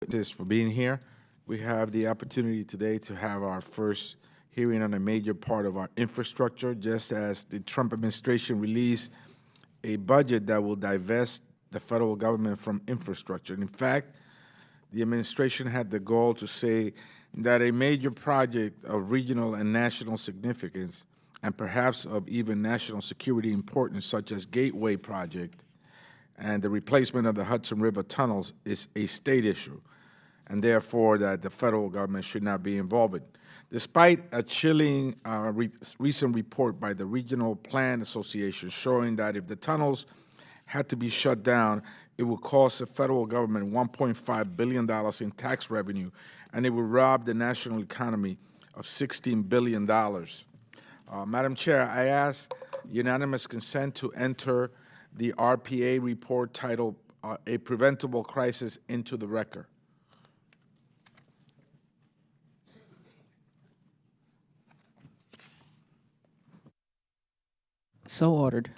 for being here. We have the opportunity today to have our first hearing on a major part of our infrastructure, just as the Trump administration released a budget that will divest the federal government from infrastructure. And in fact, the administration had the goal to say that a major project of regional and national significance, and perhaps of even national security importance, such as Gateway Project and the replacement of the Hudson River tunnels, is a state issue, and therefore that the federal government should not be involved in. Despite a chilling recent report by the Regional Plan Association showing that if the tunnels had to be shut down, it would cost the federal government $1.5 billion in tax revenue, and it would rob the national economy of $16 billion. Madam Chair, I ask unanimous consent to enter the RPA report titled A Preventable Crisis into the record. So ordered.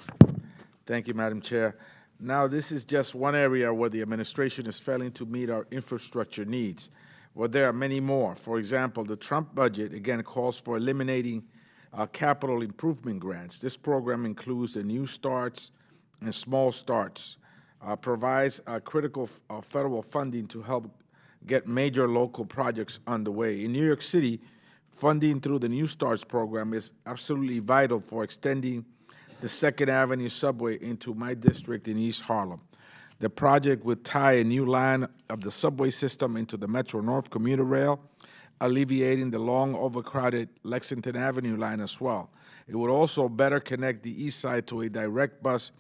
Thank you, Madam Chair. Now, this is just one area where the administration is failing to meet our infrastructure needs. Well, there are many more. For example, the Trump budget, again, calls for eliminating capital improvement grants. This program includes the New Starts and Small Starts, provides critical federal funding to help get major local projects underway. In New York City, funding through the New Starts program is absolutely vital for extending the 2nd Avenue subway into my district in East Harlem. The project would tie a new line of the subway system into the Metro North commuter rail, alleviating the long, overcrowded Lexington Avenue line as well. It would also better connect the east side to a direct bus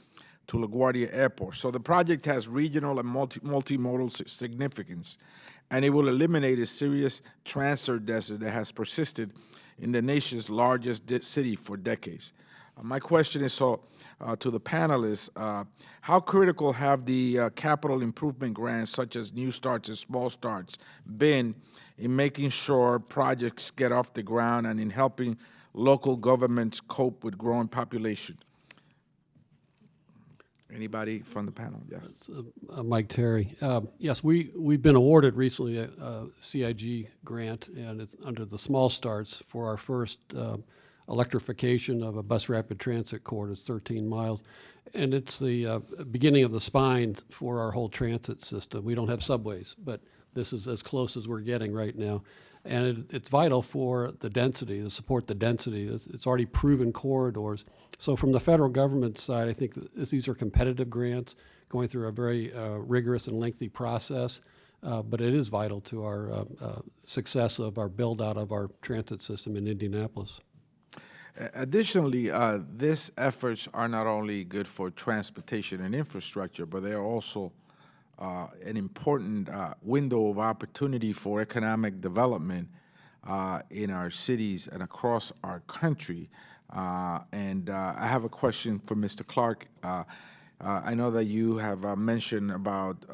to LaGuardia Airport. So the project has regional and multimodal significance, and it will eliminate a serious transit desert that has persisted in the nation's largest city for decades. My question is to the panelists, how critical have the capital improvement grants such as New Starts and Small Starts been in making sure projects get off the ground and in helping local governments cope with growing population? Anybody from the panel? Yes. Mike Terry. Yes, we've been awarded recently a CIG grant, and it's under the Small Starts for our first electrification of a bus rapid transit corridor. It's 13 miles, and it's the beginning of the spine for our whole transit system. We don't have subways, but this is as close as we're getting right now, and it's vital for the density, to support the density. It's already proven corridors. So from the federal government side, I think these are competitive grants going through a very rigorous and lengthy process, but it is vital to our success of our build out of our transit system in Indianapolis. Additionally, these efforts are not only good for transportation and infrastructure, but they are also an important window of opportunity for economic development in our cities and across our country. I have a question for Mr. Clark. I know that you have mentioned about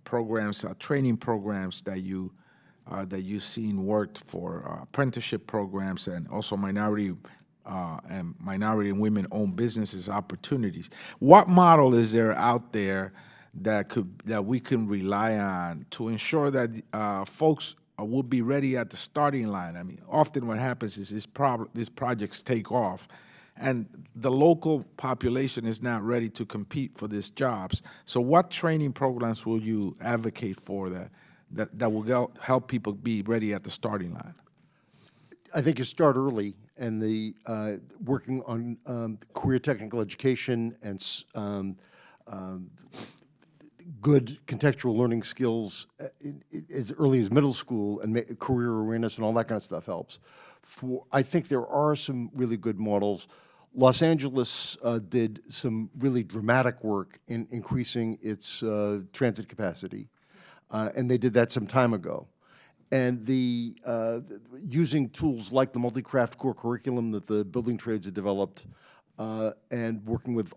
programs, training programs that you've seen worked for apprenticeship programs and also minority and women-owned businesses opportunities. What model is there out there that we can rely on to ensure that folks will be ready at the starting line? I mean, often what happens is these projects take off, and the local population is not ready to compete for these jobs. So, what training programs will you advocate for that will help people be ready at the starting line? I think you start early, and the working on career technical education and good contextual learning skills as early as middle school, and career awareness and all that kind of stuff helps. I think there are some really good models. Los Angeles did some really dramatic work in increasing its transit capacity, and they did that some time ago. And the using tools like the multi-craft core curriculum that the building trades had developed, and working with